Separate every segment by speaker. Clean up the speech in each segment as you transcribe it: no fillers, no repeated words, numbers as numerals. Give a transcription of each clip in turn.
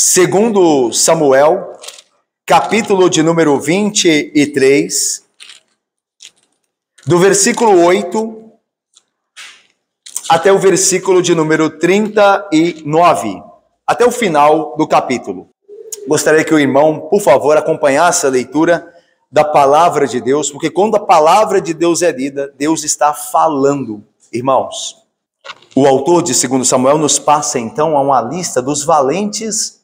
Speaker 1: Segundo Samuel, capítulo de número 23, do versículo 8 até o versículo de número 39, até o final do capítulo. Gostaria que o irmão, por favor, acompanhasse a leitura da palavra de Deus, porque quando a palavra de Deus é lida, Deus está falando, irmãos. O autor de 2 Samuel nos passa então a uma lista dos valentes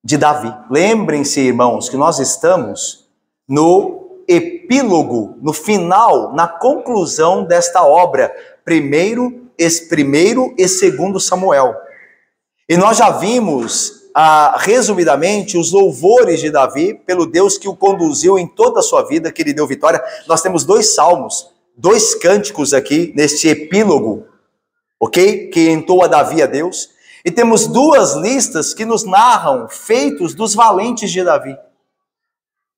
Speaker 1: de Davi. Lembrem-se, irmãos, que nós estamos no epílogo, no final, na conclusão desta obra, primeiro e 2 Samuel. E nós já vimos, resumidamente, os louvores de Davi pelo Deus que o conduziu em toda a sua vida, que lhe deu vitória. Nós temos 2 salmos, 2 cânticos aqui neste epílogo, ok? Que entoa Davi a Deus. E temos 2 listas que nos narram feitos dos valentes de Davi.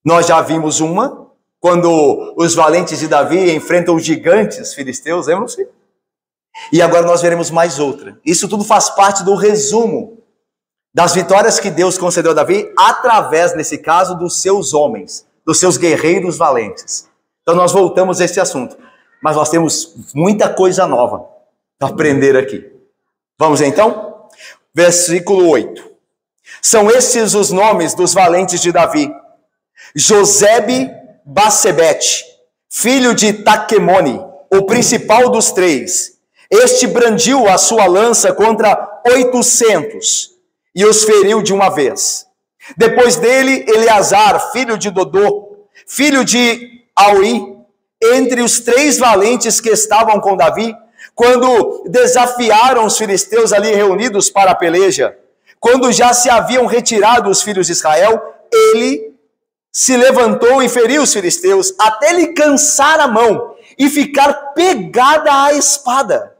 Speaker 1: Nós já vimos uma, quando os valentes de Davi enfrentam os gigantes filisteus, lembram-se? E agora nós veremos mais outra. Isso tudo faz parte do resumo das vitórias que Deus concedeu a Davi através, nesse caso, dos seus homens, dos seus guerreiros valentes. Então nós voltamos a esse assunto. Mas nós temos muita coisa nova para aprender aqui. Vamos então? Versículo 8. São estes os nomes dos valentes de Davi: Josebe-Basebete, filho de Taquemone, o principal dos 3. Este brandiu a sua lança contra 800 e os feriu de uma vez. Depois dele, Eleazar, filho de Dodô, filho de Aui, entre os 3 valentes que estavam com Davi, quando desafiaram os filisteus ali reunidos para a peleja, quando já se haviam retirado os filhos de Israel, ele se levantou e feriu os filisteus, até lhe cansar a mão e ficar pegada à espada.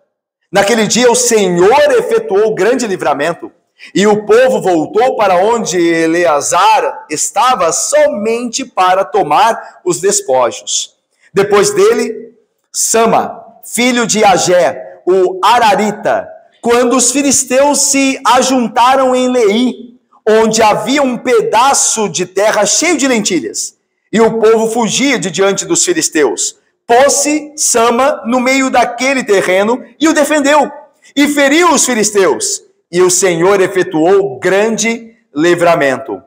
Speaker 1: Naquele dia o Senhor efetuou grande livramento, e o povo voltou para onde Eleazar estava somente para tomar os despojos. Depois dele, Sama, filho de Agé, o Ararita, quando os filisteus se ajuntaram em Leí, onde havia um pedaço de terra cheio de lentilhas, e o povo fugia de diante dos filisteus. Pôs-se Sama no meio daquele terreno e o defendeu, e feriu os filisteus, e o Senhor efetuou grande livramento.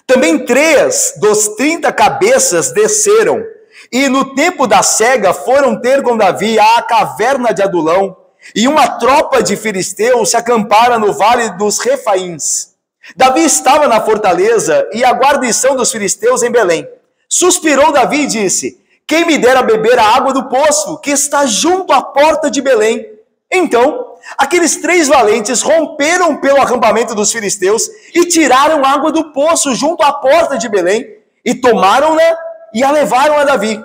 Speaker 1: Também 3 dos 30 cabeças desceram, e no tempo da cega foram ter com Davi à caverna de Adulão, e uma tropa de filisteus se acampara no vale dos Refaíns. Davi estava na fortaleza e a guarnição dos filisteus em Belém. Suspirou Davi e disse: quem me dera beber a água do poço que está junto à porta de Belém? Então, aqueles 3 valentes romperam pelo acampamento dos filisteus e tiraram água do poço junto à porta de Belém e tomaram-na e a levaram a Davi.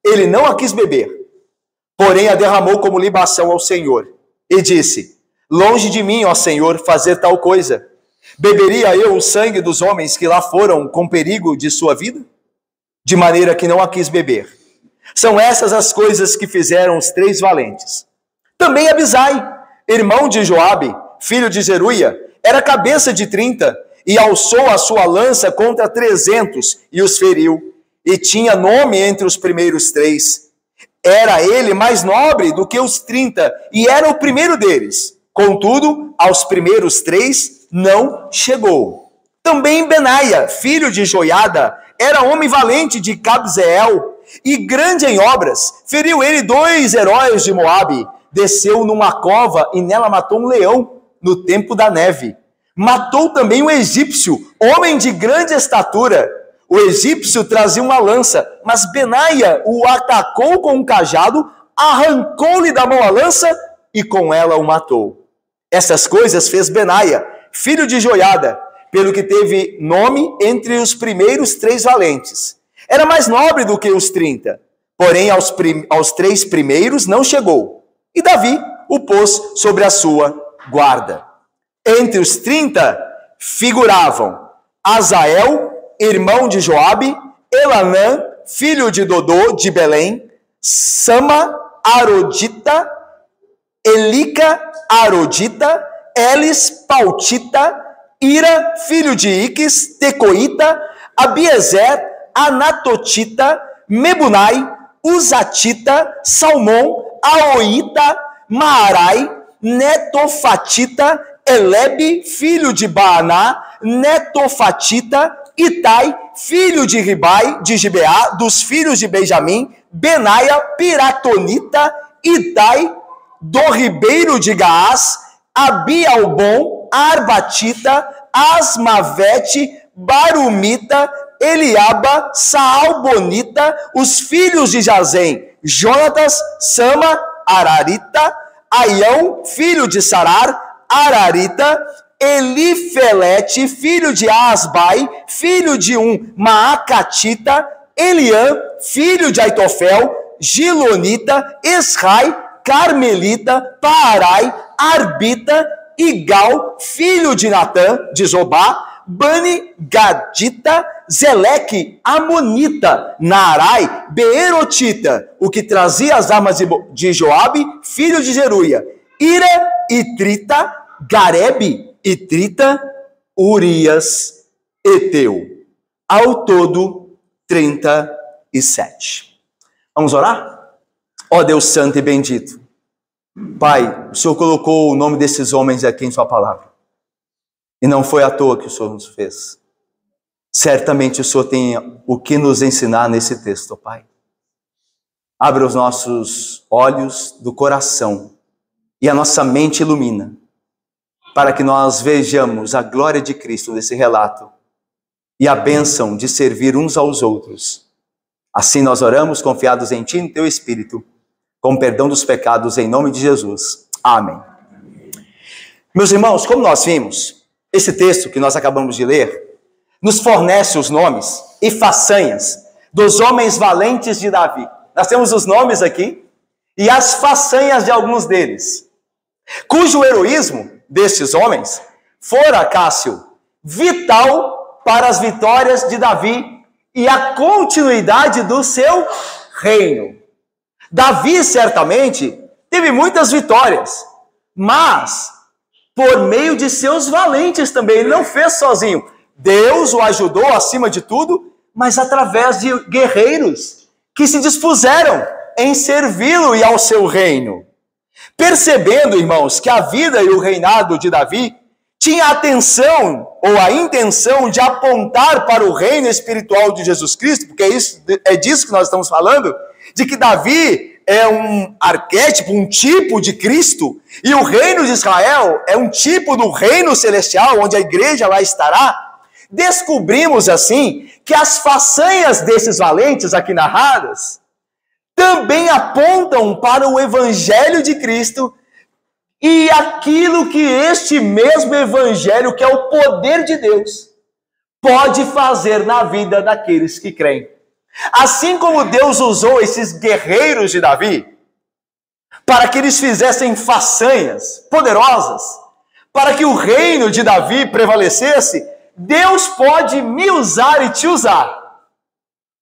Speaker 1: Ele não a quis beber, porém a derramou como libação ao Senhor. E disse: longe de mim, ó Senhor, fazer tal coisa. Beberia eu o sangue dos homens que lá foram com perigo de sua vida? De maneira que não a quis beber. São essas as coisas que fizeram os 3 valentes. Também Abisai, irmão de Joabe, filho de Zeruia, era cabeça de 30, e alçou a sua lança contra 300 e os feriu. E tinha nome entre os primeiros 3. Era ele mais nobre do que os 30, e era o primeiro deles. Contudo, aos primeiros 3 não chegou. Também Benaia, filho de Joiada, era homem valente de Cabzeel, e grande em obras. Feriu ele 2 heróis de Moabe. Desceu numa cova e nela matou um leão no tempo da neve. Matou também um egípcio, homem de grande estatura. O egípcio trazia uma lança, mas Benaia o atacou com um cajado, arrancou-lhe da mão a lança e com ela o matou. Essas coisas fez Benaia, filho de Joiada, pelo que teve nome entre os primeiros 3 valentes. Era mais nobre do que os 30, porém aos 3 primeiros não chegou. E Davi o pôs sobre a sua guarda. Entre os 30 figuravam Azael, irmão de Joabe, Elanã, filho de Dodô, de Belém, Sama, Arodita, Elica, Arodita, Elis, Pautita, Ira, filho de Iques, Tecoíta, Abiezer, Anatotita, Mebunai, Uzatita, Salmão, Aoíta, Maarai, Netofatita, Elebe, filho de Baaná, Netofatita, Itai, filho de Ribai, de Gibeá, dos filhos de Benjamim, Benaia, Piratonita, Itai, do ribeiro de Gaás, Abialbom, Arbatita, Asmavete, Barumita, Eliaba, Saalbonita, os filhos de Jazem, Jonatas, Sama, Ararita, Aião, filho de Sarar, Ararita, Elifelete, filho de Asbai, filho de Maacatita, Eliã, filho de Aitofel, Gilonita, Esrai, Carmelita, Paarai, Arbita, Igal, filho de Natã, de Zobá, Bani, Gadita, Zeleque, Amonita, Naarai, Beerotita, o que trazia as armas de Joabe, filho de Zeruia, Ira, Itrita, Garebe, Itrita, Urias, Eteu. Ao todo, 37. Vamos orar? Ó Deus santo e bendito, Pai, o Senhor colocou o nome desses homens aqui em sua palavra. E não foi à toa que o Senhor nos fez. Certamente o Senhor tem o que nos ensinar nesse texto, Pai. Abre os nossos olhos do coração e a nossa mente ilumina, para que nós vejamos a glória de Cristo nesse relato e a bênção de servir uns aos outros. Assim nós oramos, confiados em Ti e no Teu Espírito, com perdão dos pecados, em nome de Jesus. Amém. Meus irmãos, como nós vimos, esse texto que nós acabamos de ler, nos fornece os nomes e façanhas dos homens valentes de Davi. Nós temos os nomes aqui e as façanhas de alguns deles, cujo heroísmo destes homens fora, Cássio, vital para as vitórias de Davi e a continuidade do seu reino. Davi, certamente, teve muitas vitórias, mas por meio de seus valentes também. Ele não fez sozinho. Deus o ajudou acima de tudo, mas através de guerreiros que se dispuseram em servi-lo e ao seu reino. Percebendo, irmãos, que a vida e o reinado de Davi tinha a atenção ou a intenção de apontar para o reino espiritual de Jesus Cristo, porque é disso que nós estamos falando, de que Davi é um arquétipo, um tipo de Cristo, e o reino de Israel é um tipo do reino celestial, onde a igreja lá estará. Descobrimos assim que as façanhas desses valentes aqui narradas também apontam para o evangelho de Cristo e aquilo que este mesmo evangelho, que é o poder de Deus, pode fazer na vida daqueles que creem. Assim como Deus usou esses guerreiros de Davi para que eles fizessem façanhas poderosas, para que o reino de Davi prevalecesse, Deus pode me usar e te usar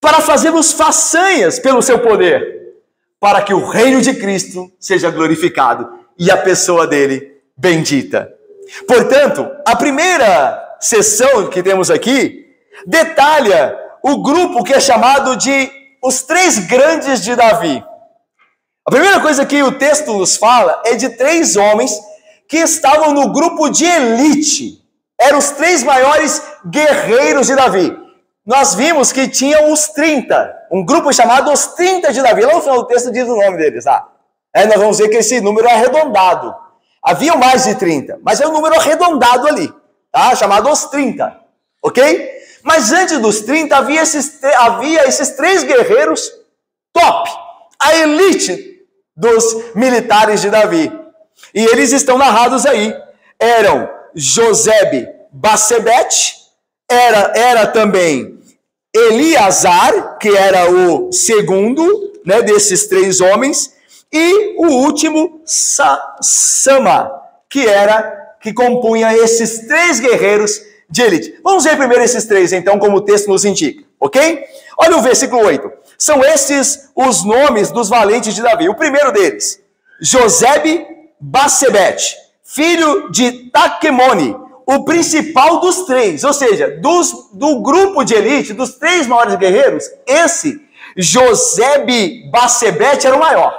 Speaker 1: para fazermos façanhas pelo seu poder, para que o reino de Cristo seja glorificado e a pessoa dele bendita. Portanto, a primeira sessão que temos aqui detalha o grupo que é chamado de os três grandes de Davi. A primeira coisa que o texto nos fala é de três homens que estavam no grupo de elite. Eram os três maiores guerreiros de Davi. Nós vimos que tinham os 30, um grupo chamado os 30 de Davi. Lá no final do texto diz o nome deles. Nós vamos ver que esse número é arredondado. Haviam mais de 30, mas é um número arredondado ali, chamado os 30, ok? Mas antes dos 30 havia esses três guerreiros top, a elite dos militares de Davi. E eles estão narrados aí. Eram Josebe Bassebete, era também Eleazar, que era o segundo, desses três homens, e o último Sama, que compunha esses três guerreiros de elite. Vamos ver primeiro esses três, então, como o texto nos indica, ok? Olha o versículo 8. São esses os nomes dos valentes de Davi. O primeiro deles, Josebe Bassebete, filho de Taquemone, o principal dos três, ou seja, do grupo de elite, dos três maiores guerreiros, esse Josebe-Bassebete era o maior.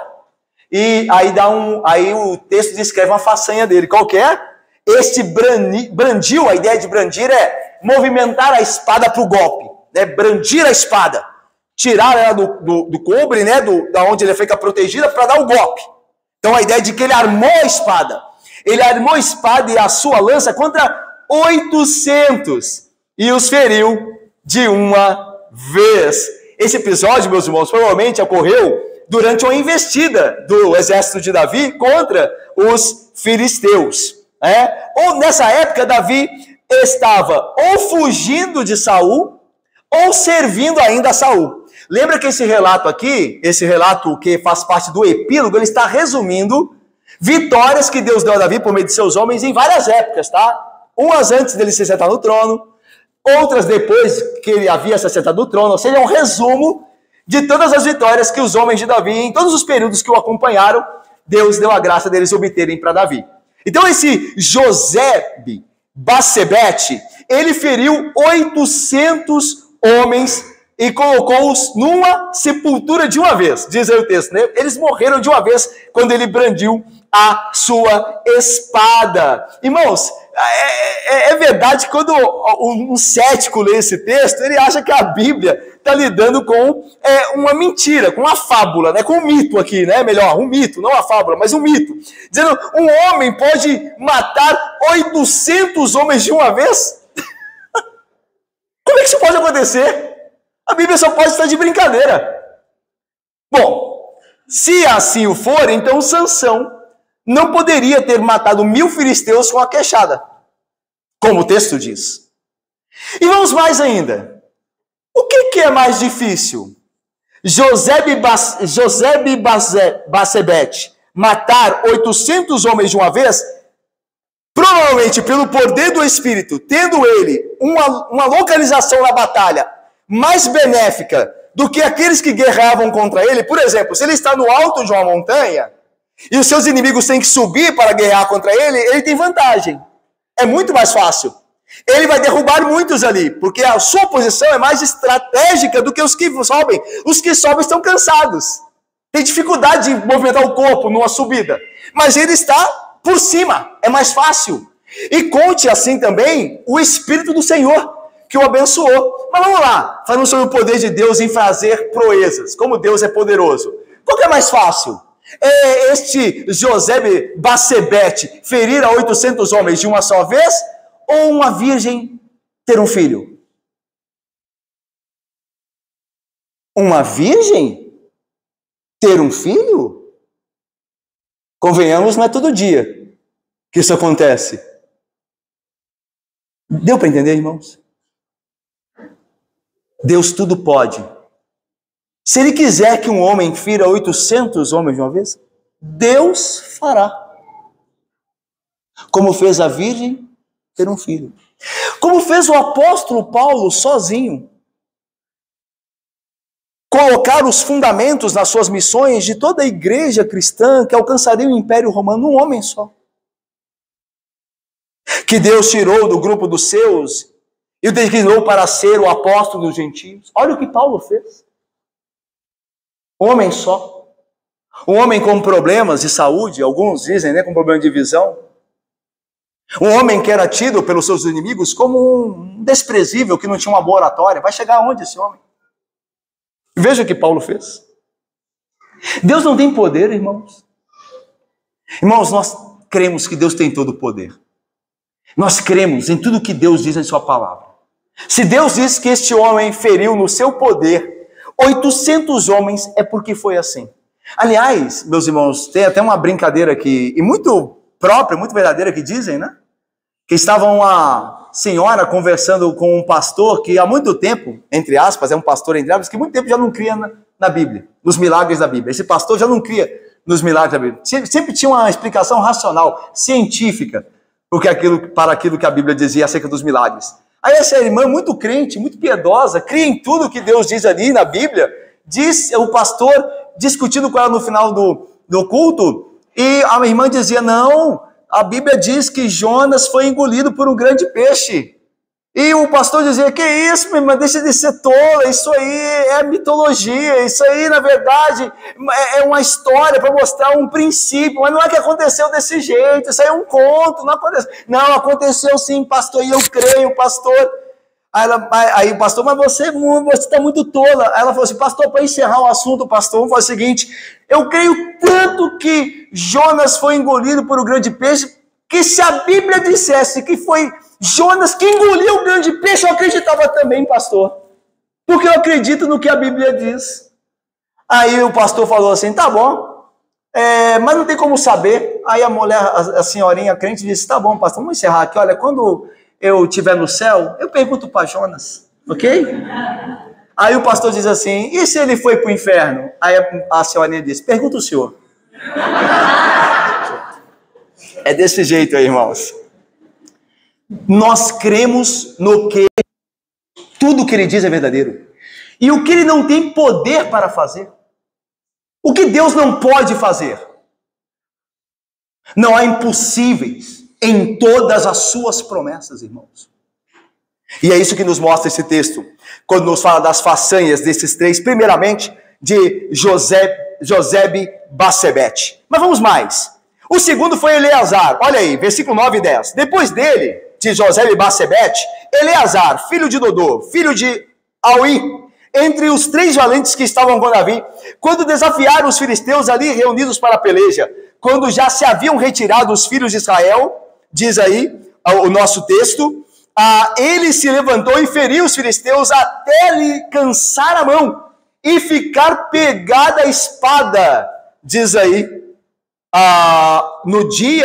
Speaker 1: E aí o texto descreve uma façanha dele. Qual que é? Este brandiu, a ideia de brandir é movimentar a espada para o golpe, né? Brandir a espada, tirar ela do cobre, né? Da onde ele fica protegida, para dar o golpe. Então a ideia de que ele armou a espada. Ele armou a espada e a sua lança contra 800 e os feriu de uma vez. Esse episódio, meus irmãos, provavelmente ocorreu durante uma investida do exército de Davi contra os filisteus. Ou nessa época, Davi estava ou fugindo de Saul ou servindo ainda a Saul. Lembra que esse relato aqui, esse relato que faz parte do epílogo, ele está resumindo vitórias que Deus deu a Davi por meio de seus homens em várias épocas, tá? Umas antes dele se sentar no trono, outras depois que ele havia se sentado no trono, ou seja, é um resumo de todas as vitórias que os homens de Davi, em todos os períodos que o acompanharam, Deus deu a graça deles obterem para Davi. Então esse Josebe-Bassebete, ele feriu 800 homens e colocou-os numa sepultura de uma vez, diz aí o texto, né? Eles morreram de uma vez quando ele brandiu a sua espada. Irmãos, é verdade que quando um cético lê esse texto, ele acha que a Bíblia está lidando com uma mentira, com uma fábula, né? Com um mito aqui, né? Melhor, um mito, não uma fábula, mas um mito. Dizendo, um homem pode matar 800 homens de uma vez? Como é que isso pode acontecer? A Bíblia só pode estar de brincadeira. Bom, se assim o for, então Sansão não poderia ter matado 1000 filisteus com a queixada, como o texto diz. E vamos mais ainda. O que é mais difícil? Josebe-Bassebete matar 800 homens de uma vez? Provavelmente pelo poder do Espírito, tendo ele uma localização na batalha mais benéfica do que aqueles que guerreavam contra ele. Por exemplo, se ele está no alto de uma montanha e os seus inimigos têm que subir para guerrear contra ele, ele tem vantagem. É muito mais fácil. Ele vai derrubar muitos ali, porque a sua posição é mais estratégica do que os que sobem. Os que sobem estão cansados. Tem dificuldade de movimentar o corpo numa subida. Mas ele está por cima, é mais fácil. E conte assim também o Espírito do Senhor, que o abençoou. Mas vamos lá, falando sobre o poder de Deus em fazer proezas, como Deus é poderoso. Qual que é mais fácil? É este Josebe-Bassebete ferir a 800 homens de uma só vez, ou uma virgem ter um filho? Uma virgem ter um filho? Convenhamos, não é todo dia que isso acontece. Deu para entender, irmãos? Deus tudo pode. Se Ele quiser que um homem fira 800 homens de uma vez, Deus fará. Como fez a virgem ter um filho. Como fez o apóstolo Paulo sozinho. Colocar os fundamentos nas suas missões de toda a igreja cristã que alcançaria o Império Romano num homem só. Que Deus tirou do grupo dos seus e o designou para ser o apóstolo dos gentios. Olha o que Paulo fez. Um homem só. Um homem com problemas de saúde, alguns dizem, né, com problema de visão. Um homem que era tido pelos seus inimigos como um desprezível, que não tinha uma boa oratória. Vai chegar aonde esse homem? Veja o que Paulo fez. Deus não tem poder, irmãos. Irmãos, nós cremos que Deus tem todo o poder. Nós cremos em tudo que Deus diz em sua palavra. Se Deus diz que este homem feriu no seu poder 800 homens, é porque foi assim. Aliás, meus irmãos, tem até uma brincadeira aqui, e muito própria, muito verdadeira, que dizem, né? Que estava uma senhora conversando com um pastor que há muito tempo, entre aspas, é um pastor entre aspas, que há muito tempo já não cria na Bíblia, nos milagres da Bíblia. Esse pastor já não cria nos milagres da Bíblia. Sempre tinha uma explicação racional, científica, para aquilo que a Bíblia dizia acerca dos milagres. Aí essa irmã, muito crente, muito piedosa, cria em tudo que Deus diz ali na Bíblia, diz o pastor discutindo com ela no final do culto, e a irmã dizia, não, a Bíblia diz que Jonas foi engolido por um grande peixe. E o pastor dizia, que isso, meu irmão, deixa de ser tola, isso aí é mitologia, isso aí, na verdade, é uma história para mostrar um princípio, mas não é que aconteceu desse jeito, isso aí é um conto, não aconteceu. Não, aconteceu sim, pastor, e eu creio, pastor. Aí o pastor, mas você está muito tola. Aí ela falou assim, pastor, para encerrar o assunto, pastor, vamos fazer o seguinte, eu creio tanto que Jonas foi engolido por um grande peixe, que se a Bíblia dissesse que foi Jonas que engoliu o grande peixe, eu acreditava também, pastor. Porque eu acredito no que a Bíblia diz. Aí o pastor falou assim, tá bom, mas não tem como saber. Aí a mulher, a senhorinha crente disse, tá bom, pastor, vamos encerrar aqui. Olha, quando eu estiver no céu, eu pergunto para Jonas, ok? Aí o pastor diz assim, e se ele foi para o inferno? Aí a senhorinha disse, pergunta o senhor. É desse jeito aí, irmãos. Nós cremos no que tudo que ele diz é verdadeiro. E o que ele não tem poder para fazer. O que Deus não pode fazer. Não há impossíveis em todas as suas promessas, irmãos. E é isso que nos mostra esse texto. Quando nos fala das façanhas desses três. Primeiramente, de Josebe Bassebete. Mas vamos mais. O segundo foi Eleazar. Olha aí, versículo 9 e 10. Depois dele, de Josebe Bassebete, Eleazar, filho de Dodô, filho de Auí, entre os três valentes que estavam com Davi, quando desafiaram os filisteus ali reunidos para a peleja, quando já se haviam retirado os filhos de Israel, diz aí o nosso texto, ele se levantou e feriu os filisteus até lhe cansar a mão e ficar pegada a espada, diz aí.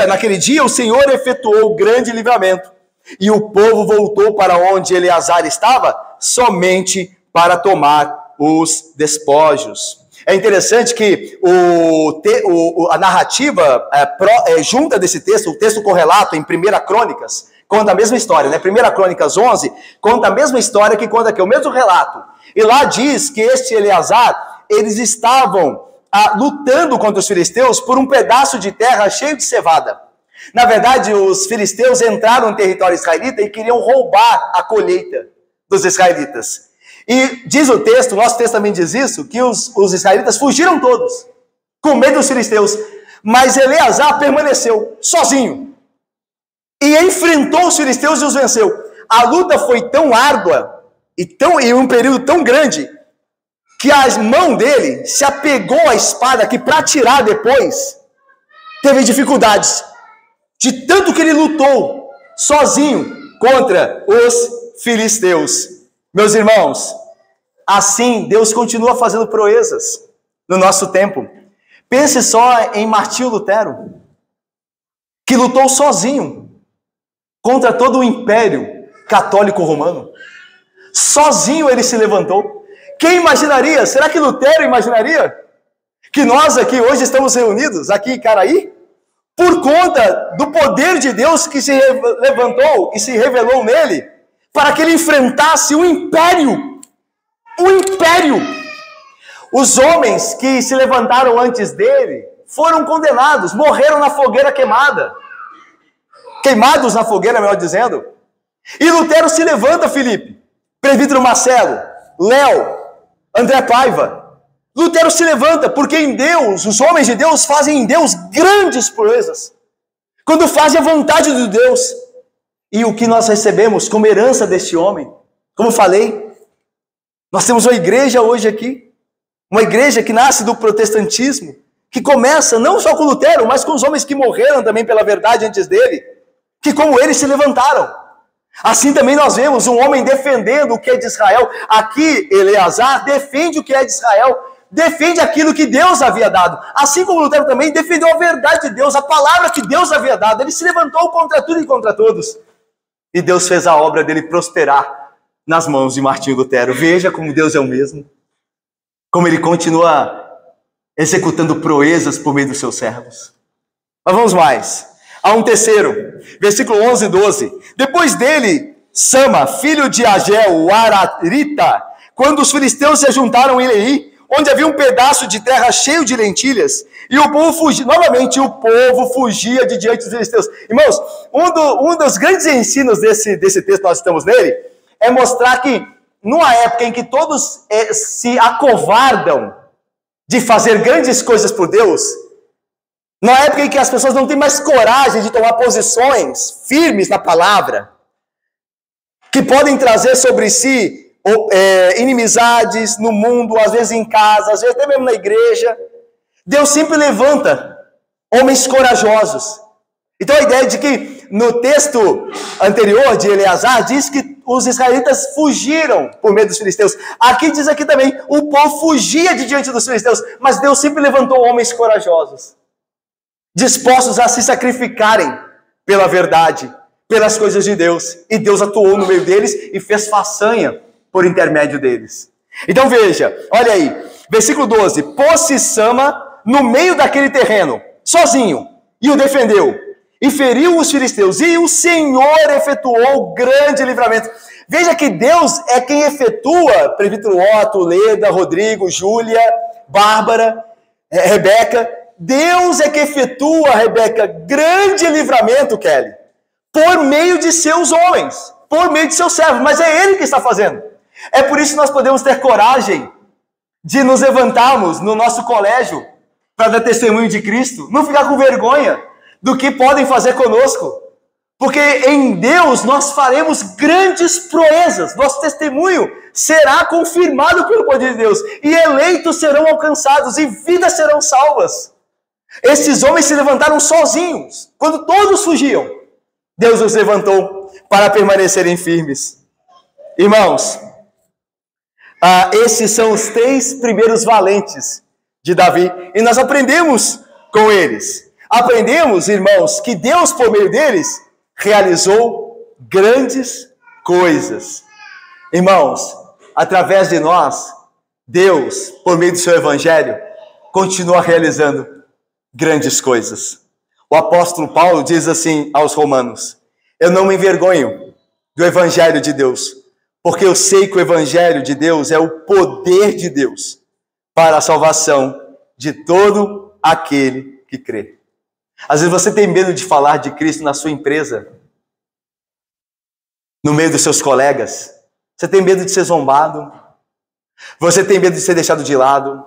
Speaker 1: Naquele dia, o Senhor efetuou grande livramento, e o povo voltou para onde Eleazar estava, somente para tomar os despojos. É interessante que a narrativa junta desse texto, o texto correlato em 1 Crônicas, conta a mesma história, né? 1 Crônicas 11 conta a mesma história que conta aqui, o mesmo relato. E lá diz que este Eleazar, eles estavam lutando contra os filisteus por um pedaço de terra cheio de cevada. Na verdade, os filisteus entraram no território israelita e queriam roubar a colheita dos israelitas. E diz o texto, o nosso texto também diz isso, que os israelitas fugiram todos, com medo dos filisteus. Mas Eleazar permaneceu sozinho e enfrentou os filisteus e os venceu. A luta foi tão árdua e um período tão grande que a mão dele se apegou à espada, que para tirar depois teve dificuldades. De tanto que ele lutou sozinho contra os filisteus. Meus irmãos, assim Deus continua fazendo proezas no nosso tempo. Pense só em Martinho Lutero, que lutou sozinho contra todo o Império Católico Romano. Sozinho ele se levantou. Quem imaginaria? Será que Lutero imaginaria que nós aqui hoje estamos reunidos, aqui em Caraí, por conta do poder de Deus que se levantou e se revelou nele, para que ele enfrentasse o império. O império. Os homens que se levantaram antes dele foram condenados, morreram na fogueira queimada. Queimados na fogueira, melhor dizendo. E Lutero se levanta, Felipe, Presbítero Marcelo, Léo, André Paiva. Lutero se levanta, porque em Deus, os homens de Deus fazem em Deus grandes proezas. Quando fazem a vontade de Deus. E o que nós recebemos como herança deste homem, como falei, nós temos uma igreja hoje aqui, uma igreja que nasce do protestantismo, que começa não só com Lutero, mas com os homens que morreram também pela verdade antes dele, que como eles se levantaram. Assim também nós vemos um homem defendendo o que é de Israel. Aqui, Eleazar defende o que é de Israel, defende aquilo que Deus havia dado. Assim como Lutero também defendeu a verdade de Deus, a palavra que Deus havia dado. Ele se levantou contra tudo e contra todos. E Deus fez a obra dele prosperar nas mãos de Martinho Lutero. Veja como Deus é o mesmo. Como ele continua executando proezas por meio dos seus servos. Mas vamos mais. Há um terceiro. Versículo 11 e 12. Depois dele, Sama, filho de Agel, o Ararita, quando os filisteus se juntaram em Leí, onde havia um pedaço de terra cheio de lentilhas, e o povo fugia, novamente o povo fugia de diante dos filisteus. Irmãos, um dos grandes ensinos desse texto, nós estamos nele, é mostrar que, numa época em que todos se acovardam de fazer grandes coisas por Deus, numa época em que as pessoas não têm mais coragem de tomar posições firmes na palavra, que podem trazer sobre si inimizades no mundo, às vezes em casa, às vezes até mesmo na igreja, Deus sempre levanta homens corajosos. Então a ideia de que no texto anterior de Eleazar diz que os israelitas fugiram por medo dos filisteus. Aqui diz aqui também, o povo fugia de diante dos filisteus, mas Deus sempre levantou homens corajosos, dispostos a se sacrificarem pela verdade, pelas coisas de Deus. E Deus atuou no meio deles e fez façanha por intermédio deles. Então veja, olha aí, versículo 12, pôs-se Sama no meio daquele terreno, sozinho, e o defendeu, e feriu os filisteus, e o Senhor efetuou grande livramento. Veja que Deus é quem efetua, presbítero Otto, Leda, Rodrigo, Júlia, Bárbara, Rebeca, Deus é que efetua, Rebeca, grande livramento, Kelly, por meio de seus homens, por meio de seus servos, mas é Ele que está fazendo. É por isso que nós podemos ter coragem de nos levantarmos no nosso colégio para dar testemunho de Cristo, não ficar com vergonha do que podem fazer conosco, porque em Deus nós faremos grandes proezas, nosso testemunho será confirmado pelo poder de Deus, e eleitos serão alcançados, e vidas serão salvas. Esses homens se levantaram sozinhos, quando todos fugiam, Deus os levantou para permanecerem firmes. Irmãos, esses são os 3 primeiros valentes de Davi, e nós aprendemos com eles. Aprendemos, irmãos, que Deus, por meio deles, realizou grandes coisas. Irmãos, através de nós, Deus, por meio do seu evangelho, continua realizando grandes coisas. O apóstolo Paulo diz assim aos romanos: eu não me envergonho do evangelho de Deus, porque eu sei que o evangelho de Deus é o poder de Deus para a salvação de todo aquele que crê. Às vezes você tem medo de falar de Cristo na sua empresa, no meio dos seus colegas. Você tem medo de ser zombado. Você tem medo de ser deixado de lado.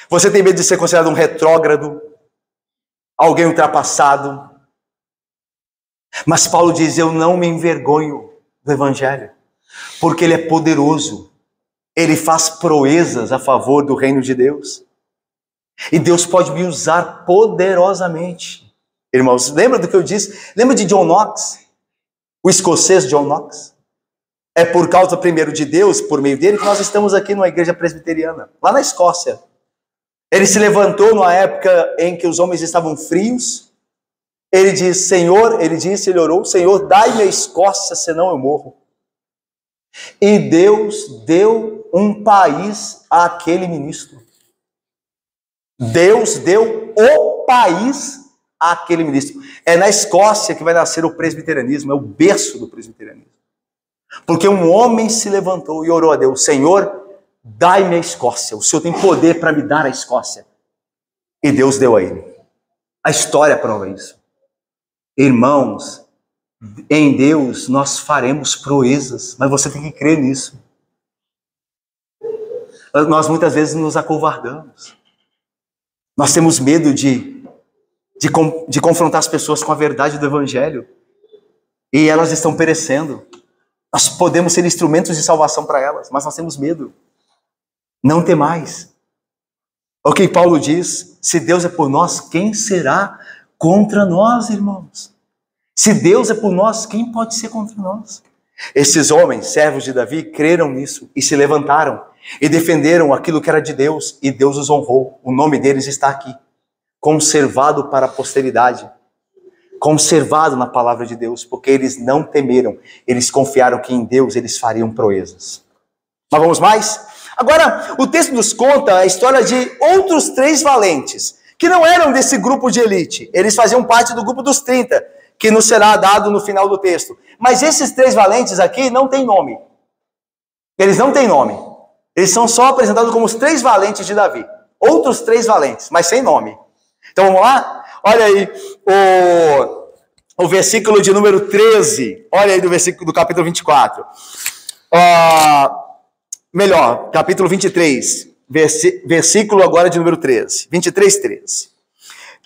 Speaker 1: Você tem medo de ser considerado um retrógrado, alguém ultrapassado. Mas Paulo diz: eu não me envergonho do evangelho, porque ele é poderoso. Ele faz proezas a favor do reino de Deus. E Deus pode me usar poderosamente. Irmãos, lembra do que eu disse? Lembra de John Knox? O escocês John Knox? É por causa, primeiro, de Deus, por meio dele, que nós estamos aqui numa igreja presbiteriana, lá na Escócia. Ele se levantou numa época em que os homens estavam frios. Ele diz: Senhor, ele orou: Senhor, dai-me a Escócia, senão eu morro. E Deus deu um país àquele ministro. Deus deu o país àquele ministro. É na Escócia que vai nascer o presbiterianismo, é o berço do presbiterianismo. Porque um homem se levantou e orou a Deus: Senhor, dai-me a Escócia, o Senhor tem poder para me dar a Escócia. E Deus deu a ele. A história prova isso. Irmãos, em Deus nós faremos proezas, mas você tem que crer nisso. Nós muitas vezes nos acovardamos. Nós temos medo de confrontar as pessoas com a verdade do evangelho, e elas estão perecendo. Nós podemos ser instrumentos de salvação para elas, mas nós temos medo. Não temais. O que Paulo diz: se Deus é por nós, quem será contra nós, irmãos? Se Deus é por nós, quem pode ser contra nós? Esses homens, servos de Davi, creram nisso e se levantaram e defenderam aquilo que era de Deus, e Deus os honrou. O nome deles está aqui, conservado para a posteridade, conservado na palavra de Deus, porque eles não temeram, eles confiaram que em Deus eles fariam proezas. Mas vamos mais? Agora, o texto nos conta a história de outros 3 valentes, que não eram desse grupo de elite, eles faziam parte do grupo dos 30, que nos será dado no final do texto. Mas esses 3 valentes aqui não têm nome. Eles não têm nome. Eles são só apresentados como os 3 valentes de Davi. Outros 3 valentes, mas sem nome. Então vamos lá? Olha aí o versículo de número 13. Olha aí do capítulo 24. Melhor, capítulo 23. Versículo agora de número 13. 23, 13.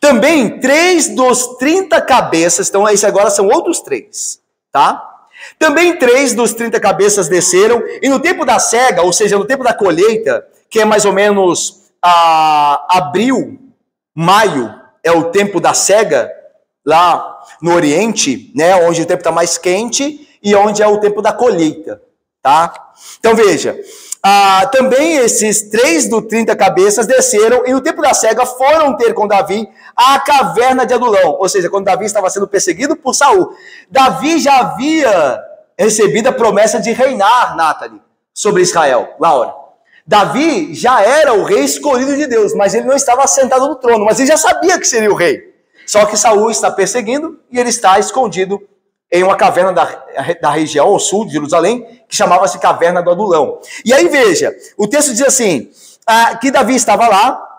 Speaker 1: Também 3 dos 30 cabeças, então esse agora são outros 3, tá? Também 3 dos 30 cabeças desceram, e no tempo da cega, ou seja, no tempo da colheita, que é mais ou menos abril, maio, é o tempo da cega, lá no Oriente, né, onde o tempo está mais quente, e onde é o tempo da colheita, tá? Então veja, também esses 3 dos 30 cabeças desceram, e no tempo da cega foram ter com Davi a caverna de Adulão, ou seja, quando Davi estava sendo perseguido por Saul. Davi já havia recebido a promessa de reinar, Nathalie, sobre Israel. Laura, Davi já era o rei escolhido de Deus, mas ele não estava sentado no trono, mas ele já sabia que seria o rei. Só que Saul está perseguindo e ele está escondido em uma caverna da região ao sul de Jerusalém, que chamava-se Caverna do Adulão. E aí veja, o texto diz assim, que Davi estava lá,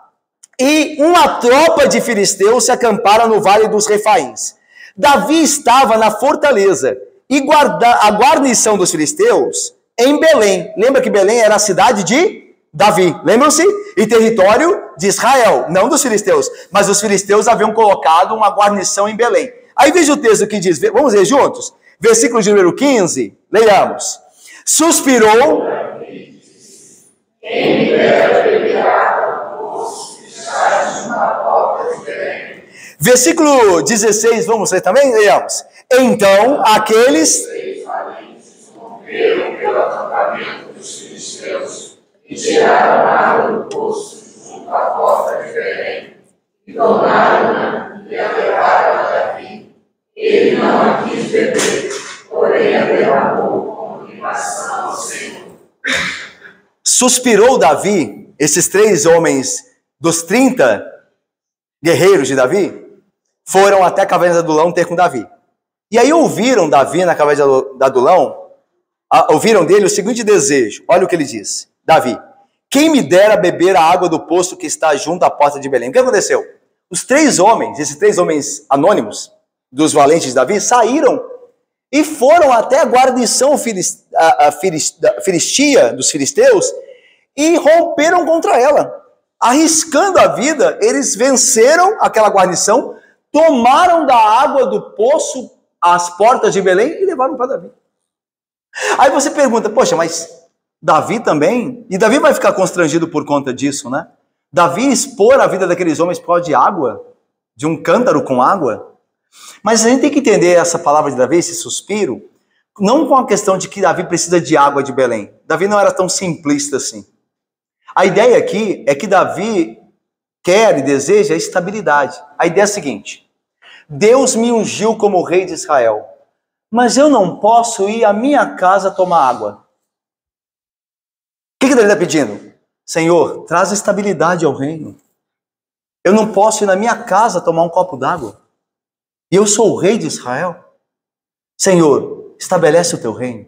Speaker 1: e uma tropa de filisteus se acampara no Vale dos Refaíns. Davi estava na fortaleza, e a guarnição dos filisteus em Belém. Lembra que Belém era a cidade de Davi, lembram-se? E território de Israel, não dos filisteus. Mas os filisteus haviam colocado uma guarnição em Belém. Aí veja o texto que diz, vamos ler juntos? Versículo de número 15, leiamos. Suspirou... Versículo 16, vamos ler também? Leiamos. Então, aqueles... pelo acampamento dos filisteus e tiraram a água do poço junto à porta de Belém e tomaram-na e a levaram a Davi. Ele não a quis beber, porém a derramou como libação ao Senhor. Suspirou Davi, esses 3 homens dos 30 guerreiros de Davi, foram até a caverna de Adulão ter com Davi. E aí ouviram Davi na caverna de Adulão, ouviram dele o seguinte desejo. Olha o que ele diz. Davi, quem me dera beber a água do poço que está junto à porta de Belém? O que aconteceu? Os 3 homens, esses 3 homens anônimos, dos valentes de Davi, saíram e foram até a guarnição filistia, dos filisteus, e romperam contra ela. Arriscando a vida, eles venceram aquela guarnição, tomaram da água do poço as portas de Belém e levaram para Davi. Aí você pergunta, poxa, mas Davi também? E Davi vai ficar constrangido por conta disso, né? Davi expor a vida daqueles homens por causa de água, de um cântaro com água. Mas a gente tem que entender essa palavra de Davi, esse suspiro, não com a questão de que Davi precisa de água de Belém. Davi não era tão simplista assim. A ideia aqui é que Davi quer e deseja estabilidade. A ideia é a seguinte: Deus me ungiu como rei de Israel, mas eu não posso ir à minha casa tomar água. O que Davi está pedindo? Senhor, traz estabilidade ao reino. Eu não posso ir na minha casa tomar um copo d'água. E eu sou o rei de Israel. Senhor, estabelece o teu reino.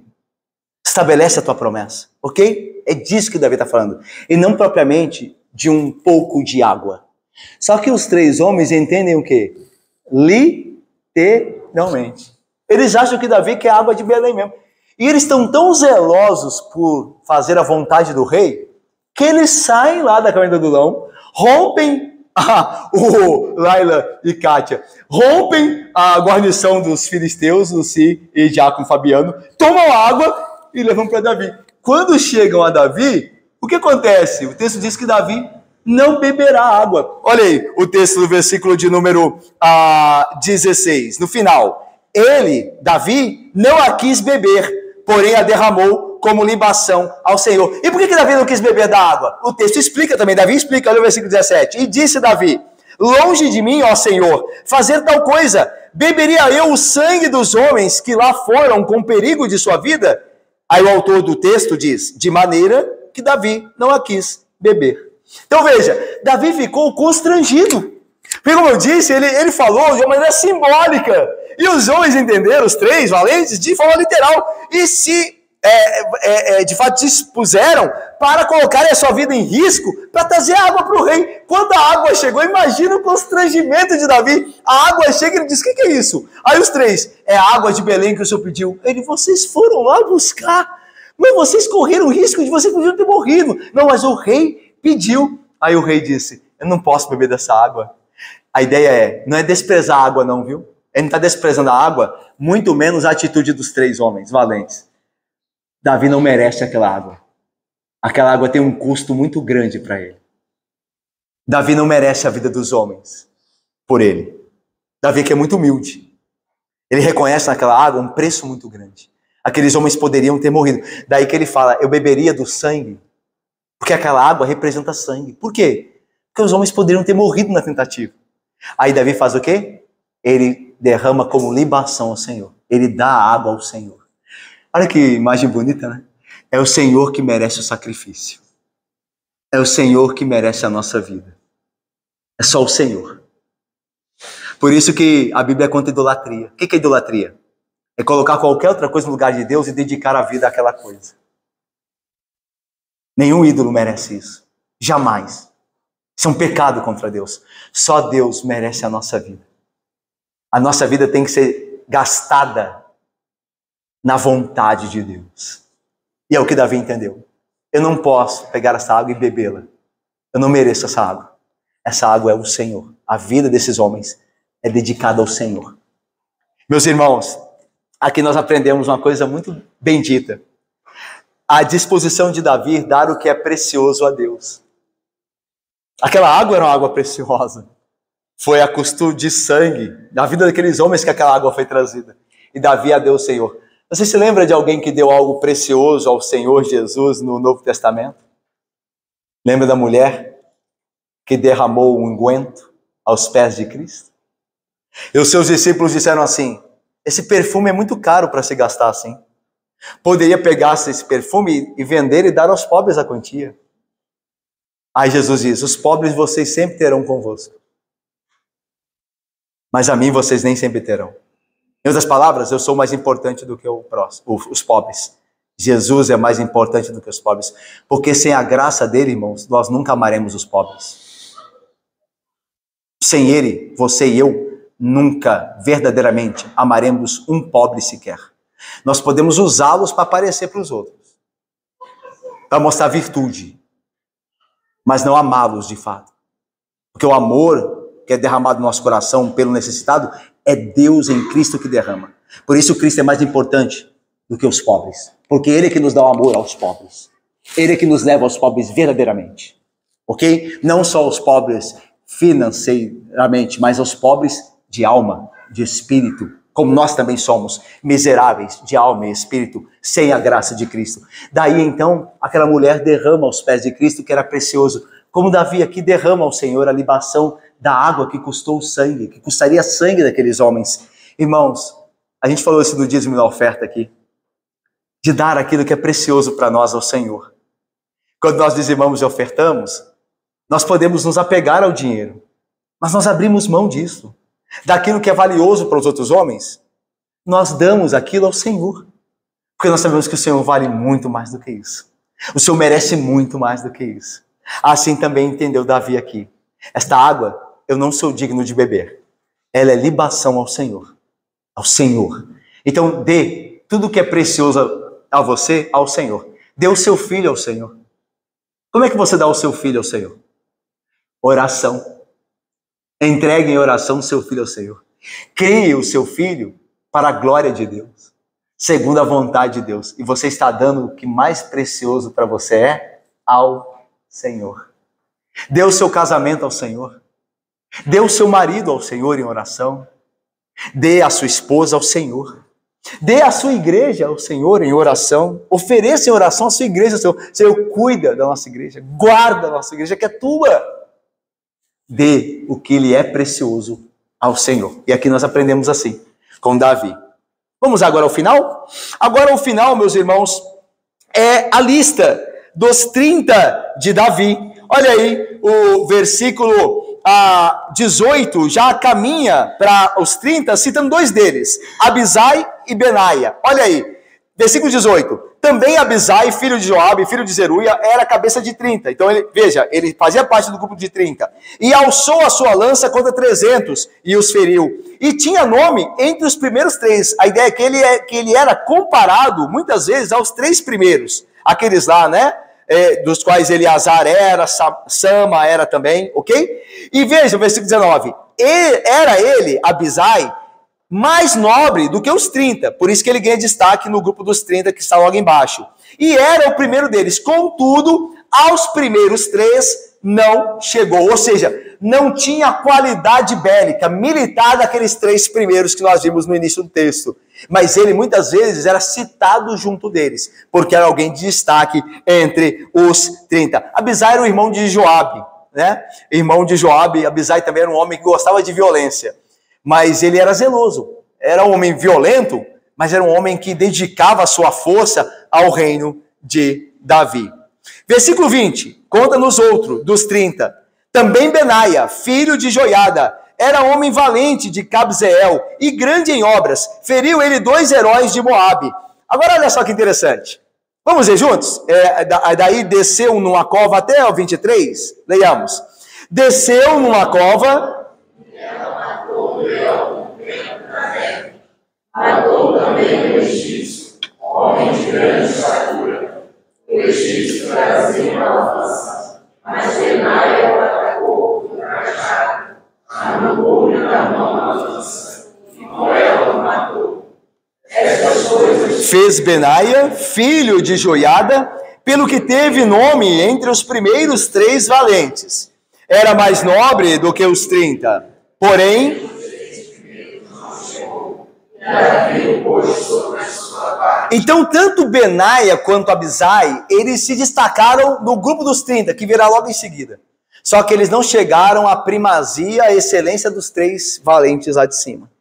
Speaker 1: Estabelece a tua promessa. Ok? É disso que Davi está falando. E não propriamente de um pouco de água. Só que os 3 homens entendem o quê? Literalmente. Eles acham que Davi quer água de Belém mesmo. E eles estão tão zelosos por fazer a vontade do rei, que eles saem lá da caverna do Adulão, rompem o Laila e Kátia, rompem a guarnição dos filisteus, Luci e Diácono Fabiano, tomam água e levam para Davi. Quando chegam a Davi, o que acontece? O texto diz que Davi não beberá água. Olha aí o texto do versículo de número 16, no final. Ele, Davi, não a quis beber, porém a derramou como libação ao Senhor. E por que Davi não quis beber da água? O texto explica também, Davi explica, olha o versículo 17. E disse Davi, longe de mim, ó Senhor, fazer tal coisa, beberia eu o sangue dos homens que lá foram com perigo de sua vida? Aí o autor do texto diz, de maneira que Davi não a quis beber. Então veja, Davi ficou constrangido. Porque como eu disse, ele falou de uma maneira simbólica. E os homens entenderam, os 3 valentes, de forma literal. E se de fato dispuseram para colocarem a sua vida em risco para trazer água para o rei. Quando a água chegou, imagina o constrangimento de Davi. A água chega e ele diz: o que é isso? Aí os três: é a água de Belém que o Senhor pediu. Ele: vocês foram lá buscar, mas vocês correram o risco de vocês podiam ter morrido. Não, mas o rei pediu. Aí o rei disse: eu não posso beber dessa água. A ideia não é desprezar a água não, viu? Ele não está desprezando a água, muito menos a atitude dos três homens valentes. Davi não merece aquela água. Aquela água tem um custo muito grande para ele. Davi não merece a vida dos homens por ele. Davi que é muito humilde. Ele reconhece naquela água um preço muito grande. Aqueles homens poderiam ter morrido. Daí que ele fala: eu beberia do sangue, porque aquela água representa sangue. Por quê? Porque os homens poderiam ter morrido na tentativa. Aí Davi faz o quê? Ele derrama como libação ao Senhor. Ele dá água ao Senhor. Olha que imagem bonita, né? É o Senhor que merece o sacrifício. É o Senhor que merece a nossa vida. É só o Senhor. Por isso que a Bíblia é contra idolatria. O que é idolatria? É colocar qualquer outra coisa no lugar de Deus e dedicar a vida àquela coisa. Nenhum ídolo merece isso. Jamais. Isso é um pecado contra Deus. Só Deus merece a nossa vida. A nossa vida tem que ser gastada na vontade de Deus. E é o que Davi entendeu. Eu não posso pegar essa água e bebê-la. Eu não mereço essa água. Essa água é o Senhor. A vida desses homens é dedicada ao Senhor. Meus irmãos, aqui nós aprendemos uma coisa muito bendita. A disposição de Davi dar o que é precioso a Deus. Aquela água era uma água preciosa. Foi a custo de sangue da vida daqueles homens que aquela água foi trazida. E Davi a deu ao Senhor. Você se lembra de alguém que deu algo precioso ao Senhor Jesus no Novo Testamento? Lembra da mulher que derramou um unguento aos pés de Cristo? E os seus discípulos disseram assim: esse perfume é muito caro para se gastar assim. Poderia pegar esse perfume e vender e dar aos pobres a quantia. Aí Jesus diz: os pobres vocês sempre terão convosco, mas a mim vocês nem sempre terão. Em outras palavras, eu sou mais importante do que os pobres. Jesus é mais importante do que os pobres. Porque sem a graça dele, irmãos, nós nunca amaremos os pobres. Sem ele, você e eu, nunca verdadeiramente amaremos um pobre sequer. Nós podemos usá-los para aparecer para os outros, para mostrar virtude, mas não amá-los de fato. Porque o amor que é derramado no nosso coração pelo necessitado é Deus em Cristo que derrama. Por isso Cristo é mais importante do que os pobres. Porque Ele é que nos dá o amor aos pobres. Ele é que nos leva aos pobres verdadeiramente. Ok? Não só aos pobres financeiramente, mas aos pobres de alma, de espírito. Como nós também somos miseráveis de alma e espírito, sem a graça de Cristo. Daí então, aquela mulher derrama aos pés de Cristo que era precioso. Como Davi aqui derrama ao Senhor a libação da água que custou o sangue, que custaria sangue daqueles homens. Irmãos, a gente falou isso do dízimo da oferta aqui, de dar aquilo que é precioso para nós ao Senhor. Quando nós dizimamos e ofertamos, nós podemos nos apegar ao dinheiro, mas nós abrimos mão disso. Daquilo que é valioso para os outros homens, nós damos aquilo ao Senhor, porque nós sabemos que o Senhor vale muito mais do que isso. O Senhor merece muito mais do que isso. Assim também entendeu Davi aqui. Esta água eu não sou digno de beber. Ela é libação ao Senhor. Ao Senhor. Então dê tudo que é precioso a você ao Senhor. Dê o seu filho ao Senhor. Como é que você dá o seu filho ao Senhor? Oração. Entregue em oração o seu filho ao Senhor. Crie o seu filho para a glória de Deus, segundo a vontade de Deus. E você está dando o que mais precioso para você é ao Senhor. Dê o seu casamento ao Senhor. Dê o seu marido ao Senhor em oração. Dê a sua esposa ao Senhor. Dê a sua igreja ao Senhor em oração. Ofereça em oração a sua igreja ao Senhor. Senhor, cuida da nossa igreja. Guarda a nossa igreja que é tua. Dê o que lhe é precioso ao Senhor. E aqui nós aprendemos assim, com Davi. Vamos agora ao final? Agora ao final, meus irmãos, é a lista dos 30 de Davi. Olha aí, o versículo 18 já caminha para os 30, citando dois deles, Abisai e Benaia. Olha aí, Versículo 18. Também Abisai, filho de Joabe, filho de Zeruia, era cabeça de 30. Então, ele fazia parte do grupo de 30. E alçou a sua lança contra 300 e os feriu. E tinha nome entre os primeiros 3. A ideia é que ele era comparado, muitas vezes, aos 3 primeiros. Aqueles lá, né? Dos quais Eleazar era, Sama era também, ok? E veja o versículo 19. Era ele, Abisai, mais nobre do que os 30, por isso que ele ganha destaque no grupo dos 30 que está logo embaixo. E era o primeiro deles, contudo, aos primeiros 3 não chegou, ou seja, não tinha qualidade bélica, militar daqueles 3 primeiros que nós vimos no início do texto. Mas ele muitas vezes era citado junto deles, porque era alguém de destaque entre os 30. Abisai era o irmão de Joabe, né? Irmão de Joabe, Abisai também era um homem que gostava de violência. Mas ele era zeloso, era um homem violento, mas era um homem que dedicava a sua força ao reino de Davi. Versículo 20, conta-nos outro, dos 30. Também Benaia, filho de Joiada, era homem valente de Cabzeel e grande em obras, feriu ele 2 heróis de Moabe. Agora olha só que interessante, vamos ver juntos? Daí desceu numa cova até o 23, leiamos. Desceu numa cova...
Speaker 2: Matou também o egípcio, homem de grande estatura. O egípcio trazia uma lança, mas Benaia o atacou com o cajado, arrancou-lhe da mão a lança, e com ela o matou. Estas coisas
Speaker 1: fez Benaia, filho de Joiada, pelo que teve nome entre os primeiros 3 valentes. Era mais nobre do que os 30, porém... Então, tanto Benaia quanto Abisai, eles se destacaram no grupo dos 30, que virá logo em seguida. Só que eles não chegaram à primazia, à excelência dos 3 valentes lá de cima.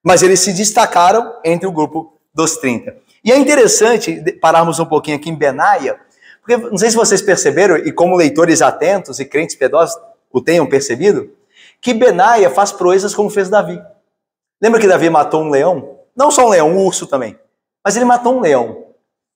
Speaker 1: Mas eles se destacaram entre o grupo dos 30. E é interessante pararmos um pouquinho aqui em Benaia, porque não sei se vocês perceberam, e como leitores atentos e crentes piedosos o tenham percebido, que Benaia faz proezas como fez Davi. Lembra que Davi matou um leão? Não só um leão, um urso também. Mas ele matou um leão.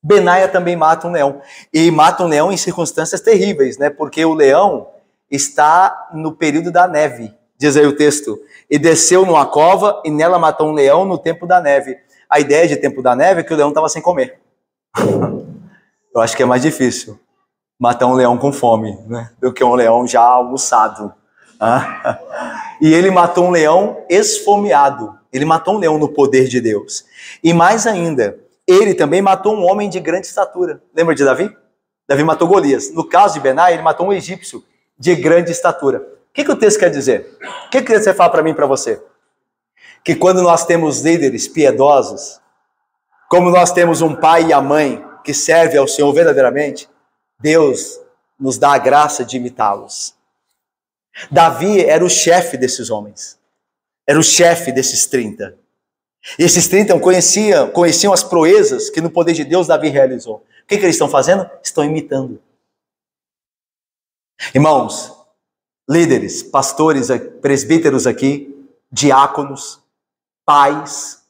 Speaker 1: Benaia também mata um leão. E mata um leão em circunstâncias terríveis, né? Porque o leão está no período da neve, diz aí o texto. E desceu numa cova e nela matou um leão no tempo da neve. A ideia de tempo da neve é que o leão estava sem comer. Eu acho que é mais difícil matar um leão com fome, né? Do que um leão já almoçado. E ele matou um leão esfomeado. Ele matou um leão no poder de Deus. E mais ainda, ele também matou um homem de grande estatura. Lembra de Davi? Davi matou Golias. No caso de Benaia, ele matou um egípcio de grande estatura. O que o texto quer dizer? O que você fala para mim e para você? Que quando nós temos líderes piedosos, como nós temos um pai e a mãe que servem ao Senhor verdadeiramente, Deus nos dá a graça de imitá-los. Davi era o chefe desses homens. Era o chefe desses 30. E esses 30 conheciam as proezas que no poder de Deus Davi realizou. O que eles estão fazendo? Estão imitando. Irmãos, líderes, pastores, presbíteros aqui, diáconos, pais,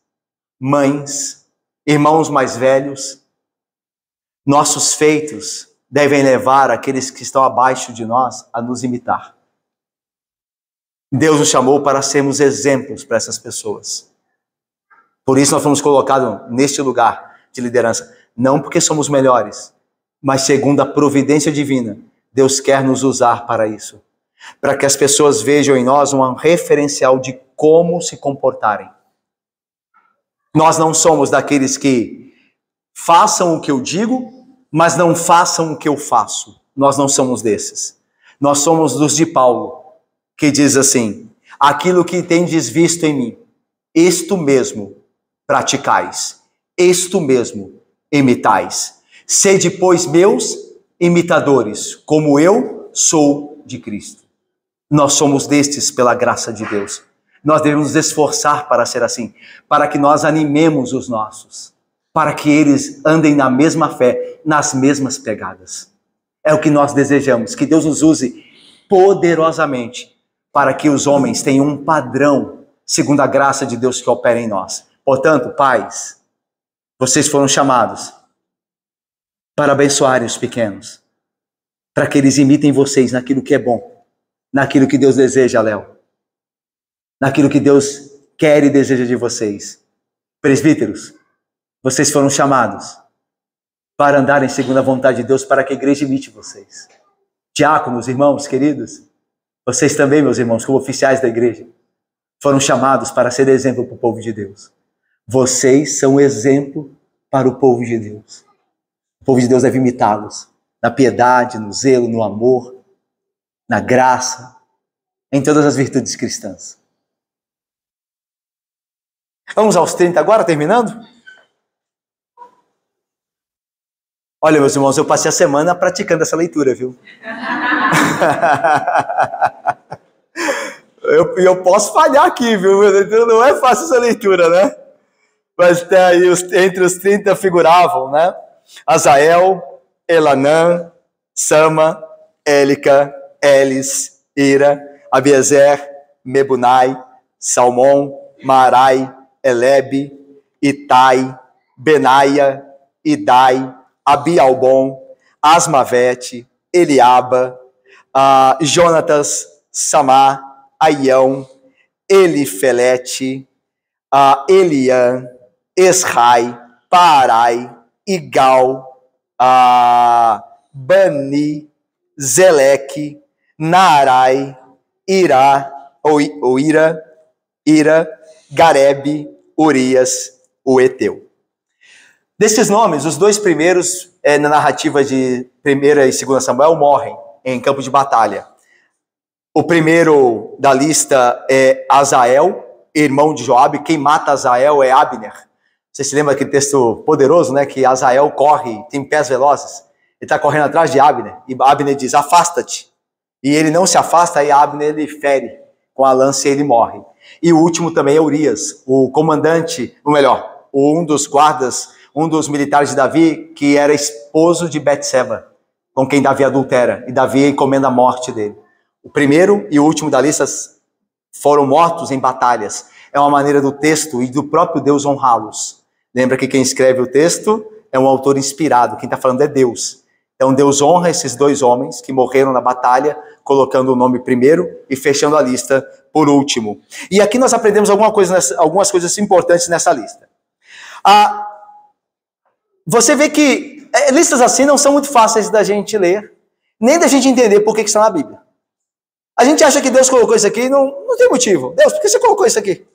Speaker 1: mães, irmãos mais velhos, nossos feitos devem levar aqueles que estão abaixo de nós a nos imitar. Deus nos chamou para sermos exemplos para essas pessoas. Por isso nós fomos colocados neste lugar de liderança. Não porque somos melhores, mas segundo a providência divina, Deus quer nos usar para isso. Para que as pessoas vejam em nós um referencial de como se comportarem. Nós não somos daqueles que façam o que eu digo, mas não façam o que eu faço. Nós não somos desses. Nós somos dos de Paulo, que diz assim: aquilo que tendes visto em mim, isto mesmo praticais, isto mesmo imitais. Sede, pois, meus imitadores, como eu sou de Cristo. Nós somos destes pela graça de Deus. Nós devemos nos esforçar para ser assim, para que nós animemos os nossos, para que eles andem na mesma fé, nas mesmas pegadas. É o que nós desejamos, que Deus nos use poderosamente, para que os homens tenham um padrão, segundo a graça de Deus que opera em nós. Portanto, pais, Vocês foram chamados para abençoarem os pequenos, para que eles imitem vocês naquilo que é bom, naquilo que Deus deseja, Léo, naquilo que Deus quer e deseja de vocês. Presbíteros, vocês foram chamados para andarem segundo a vontade de Deus, para que a igreja imite vocês. Diáconos, irmãos queridos, vocês também, meus irmãos, como oficiais da igreja, foram chamados para ser exemplo para o povo de Deus. Vocês são exemplo para o povo de Deus. O povo de Deus deve imitá-los na piedade, no zelo, no amor, na graça, em todas as virtudes cristãs. Vamos aos 30 agora, terminando? Olha, meus irmãos, eu passei a semana praticando essa leitura, viu? Eu posso falhar aqui, viu? Não é fácil essa leitura, né? Mas aí, entre os 30 figuravam, né? Azael, Elanã, Sama, Élica, Elis, Ira, Abiezer, Mebunai, Salmão, Maarai, Elebe, Itai, Benaia, Idai, Abialbon, Asmavete, Eliaba, Jonatas, Samá, Aião, Elifelete, Elian, Esrai, Parai, Igal, Bani, Zeleque, Naarai, Ira, Garebe, Urias, o Eteu. Desses nomes, os dois primeiros, na narrativa de 1ª e 2ª Samuel, morrem em campo de batalha. O primeiro da lista é Azael, irmão de Joabe. Quem mata Azael é Abner. Você se lembra daquele texto poderoso, né? Que Azael corre, tem pés velozes. Ele está correndo atrás de Abner. E Abner diz, afasta-te. E ele não se afasta, aí Abner ele fere com a lança e ele morre. E o último também é Urias, o comandante, ou melhor, um dos guardas, um dos militares de Davi, que era esposo de Betseba, com quem Davi adultera. E Davi encomenda a morte dele. O primeiro e o último da lista foram mortos em batalhas. É uma maneira do texto e do próprio Deus honrá-los. Lembra que quem escreve o texto é um autor inspirado. Quem está falando é Deus. Então Deus honra esses dois homens que morreram na batalha, colocando o nome primeiro e fechando a lista por último. E aqui nós aprendemos algumas coisas importantes nessa lista. Você vê que listas assim não são muito fáceis da gente ler, nem da gente entender por que estão na Bíblia. A gente acha que Deus colocou isso aqui e não tem motivo. Deus, por que você colocou isso aqui?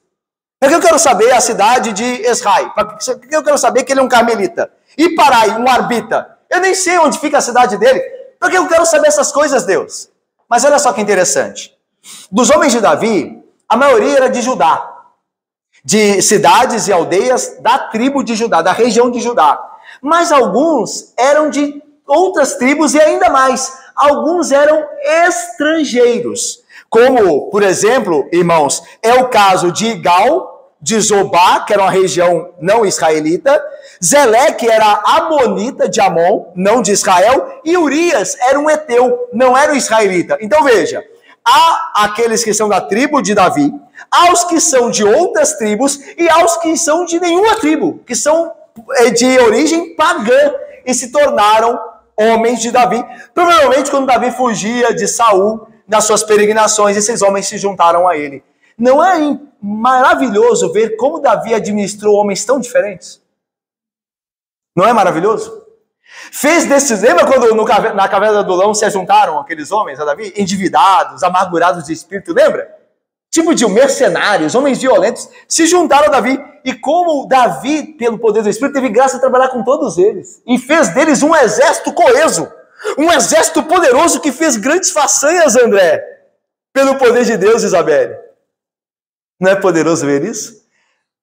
Speaker 1: Porque eu quero saber a cidade de Esrai. Porque eu quero saber que ele é um carmelita. E Parai, um arbita. Eu nem sei onde fica a cidade dele. Porque eu quero saber essas coisas, Deus. Mas olha só que interessante. Dos homens de Davi, a maioria era de Judá. De cidades e aldeias da tribo de Judá, da região de Judá. Mas alguns eram de outras tribos e ainda mais. Alguns eram estrangeiros. Como, por exemplo, irmãos, é o caso de Igal, de Zobá, que era uma região não israelita. Zeleque era amonita de Amon, não de Israel. E Urias era um eteu, não era um israelita. Então veja, há aqueles que são da tribo de Davi, há os que são de outras tribos e há os que são de nenhuma tribo, que são de origem pagã e se tornaram homens de Davi. Provavelmente quando Davi fugia de Saul nas suas peregrinações, esses homens se juntaram a ele. Não é maravilhoso ver como Davi administrou homens tão diferentes? Não é maravilhoso? Fez desses, lembra quando na caverna do Adulão se juntaram aqueles homens a Davi? Endividados, amargurados de espírito, lembra? Tipo de mercenários, homens violentos, se juntaram a Davi. E como Davi, pelo poder do Espírito, teve graça de trabalhar com todos eles. E fez deles um exército coeso. Um exército poderoso que fez grandes façanhas, André. Pelo poder de Deus, Isabelle. Não é poderoso ver isso?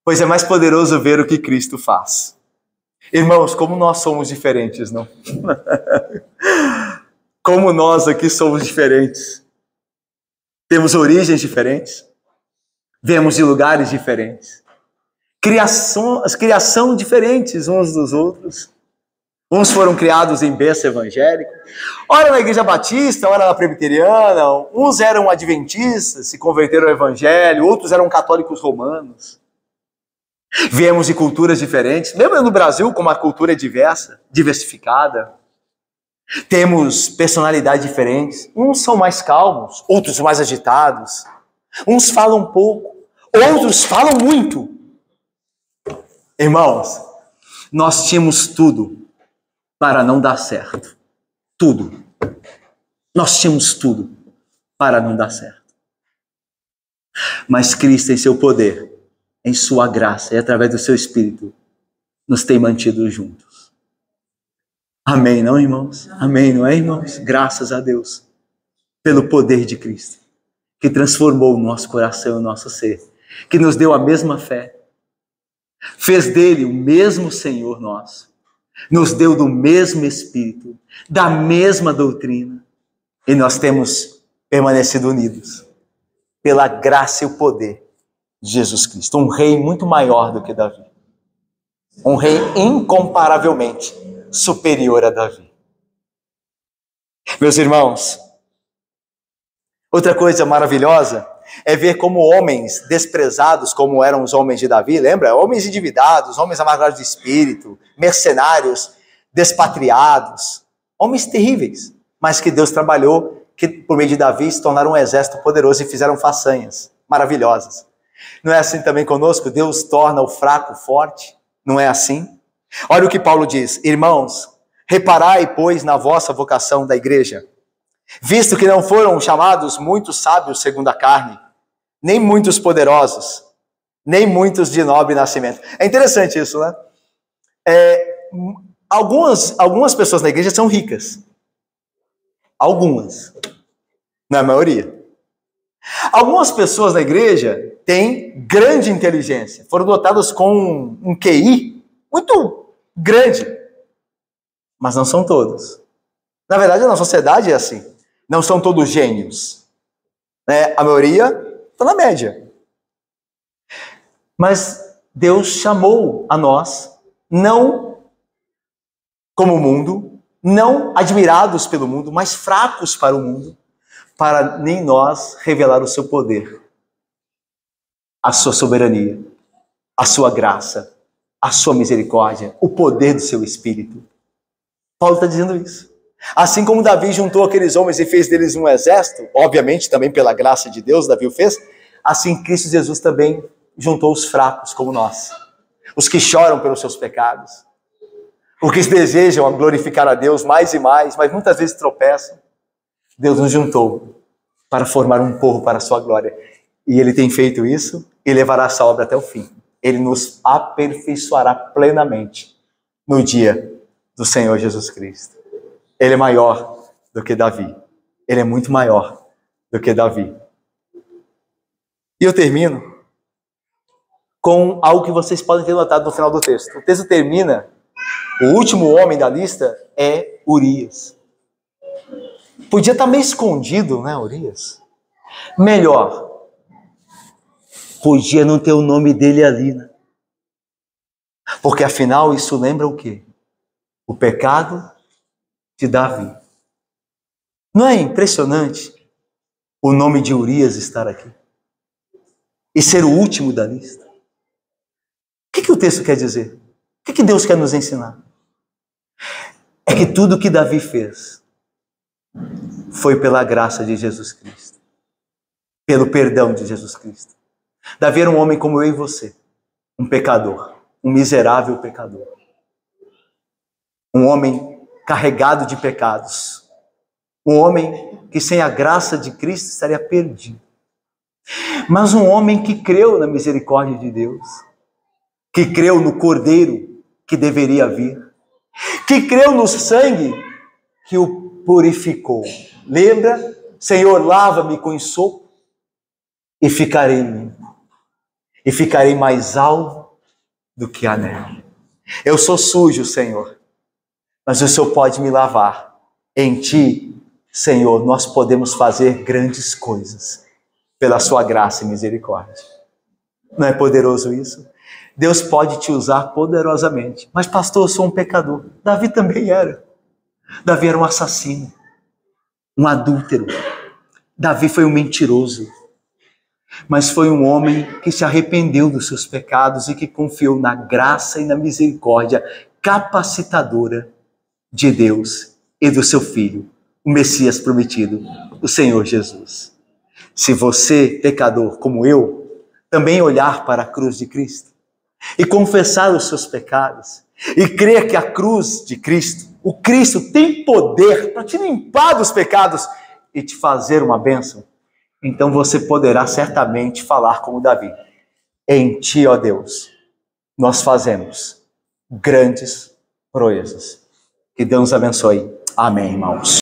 Speaker 1: Pois é mais poderoso ver o que Cristo faz. Irmãos, como nós somos diferentes, não? Como nós aqui somos diferentes. Temos origens diferentes. Viemos de lugares diferentes. Criação diferentes uns dos outros. Uns foram criados em berço evangélico, ora na igreja batista, ora na presbiteriana, uns eram adventistas, se converteram ao evangelho, outros eram católicos romanos. Viemos de culturas diferentes. Lembra no Brasil como a cultura é diversa, diversificada? Temos personalidades diferentes. Uns são mais calmos, outros mais agitados. Uns falam pouco, outros falam muito. Irmãos, nós tínhamos tudo para não dar certo. Tudo. Nós tínhamos tudo para não dar certo. Mas Cristo, em seu poder, em sua graça e através do seu Espírito, nos tem mantido juntos. Amém, não, irmãos? Amém, não é, irmãos? Graças a Deus pelo poder de Cristo, que transformou o nosso coração e o nosso ser, que nos deu a mesma fé, fez dele o mesmo Senhor nosso, nos deu do mesmo Espírito, da mesma doutrina, e nós temos permanecido unidos pela graça e o poder de Jesus Cristo. Um rei muito maior do que Davi. Um rei incomparavelmente superior a Davi. Meus irmãos, outra coisa maravilhosa é ver como homens desprezados, como eram os homens de Davi, lembra? Homens endividados, homens amargurados de espírito, mercenários, despatriados, homens terríveis, mas que Deus trabalhou, que por meio de Davi se tornaram um exército poderoso e fizeram façanhas maravilhosas. Não é assim também conosco? Deus torna o fraco forte? Não é assim? Olha o que Paulo diz: irmãos, reparai, pois, na vossa vocação da igreja, visto que não foram chamados muitos sábios segundo a carne, nem muitos poderosos, nem muitos de nobre nascimento. É interessante isso, né? Algumas pessoas na igreja são ricas. Algumas. Não é a maioria. Algumas pessoas na igreja têm grande inteligência. Foram dotadas com um QI muito grande. Mas não são todos. Na verdade, na sociedade é assim. Não são todos gênios. A maioria está na média. Mas Deus chamou a nós, não como o mundo, não admirados pelo mundo, mas fracos para o mundo, para nem nós revelar o seu poder, a sua soberania, a sua graça, a sua misericórdia, o poder do seu Espírito. Paulo está dizendo isso. Assim como Davi juntou aqueles homens e fez deles um exército, obviamente também pela graça de Deus, Davi o fez, assim Cristo Jesus também juntou os fracos como nós, os que choram pelos seus pecados, os que desejam glorificar a Deus mais e mais, mas muitas vezes tropeçam. Deus nos juntou para formar um povo para a sua glória. E Ele tem feito isso e levará essa obra até o fim. Ele nos aperfeiçoará plenamente no dia do Senhor Jesus Cristo. Ele é maior do que Davi. Ele é muito maior do que Davi. E eu termino com algo que vocês podem ter notado no final do texto. O texto termina, o último homem da lista é Urias. Podia estar meio escondido, né, Urias? Melhor, podia não ter o nome dele ali, né? Porque afinal isso lembra o quê? O pecado de Davi. Não é impressionante o nome de Urias estar aqui? E ser o último da lista? O que o texto quer dizer? O que Deus quer nos ensinar? É que tudo que Davi fez foi pela graça de Jesus Cristo. Pelo perdão de Jesus Cristo. Davi era um homem como eu e você. Um pecador. Um miserável pecador. Um homem carregado de pecados. Um homem que sem a graça de Cristo estaria perdido. Mas um homem que creu na misericórdia de Deus. Que creu no Cordeiro que deveria vir. Que creu no sangue que o purificou. Lembra? Senhor, lava-me com ensopo e ficarei limpo. E ficarei mais alvo do que a neve. Eu sou sujo, Senhor, mas o Senhor pode me lavar. Em Ti, Senhor, nós podemos fazer grandes coisas pela Sua graça e misericórdia. Não é poderoso isso? Deus pode te usar poderosamente. Mas pastor, eu sou um pecador. Davi também era. Davi era um assassino, um adúltero. Davi foi um mentiroso. mas foi um homem que se arrependeu dos seus pecados e que confiou na graça e na misericórdia capacitadora de Deus e do seu Filho, o Messias prometido, o Senhor Jesus. Se você, pecador como eu, também olhar para a cruz de Cristo e confessar os seus pecados e crer que a cruz de Cristo, o Cristo, tem poder para te limpar dos pecados e te fazer uma bênção, então você poderá certamente falar como Davi: em ti, ó Deus, nós fazemos grandes proezas. Que Deus nos abençoe. Amém, irmãos.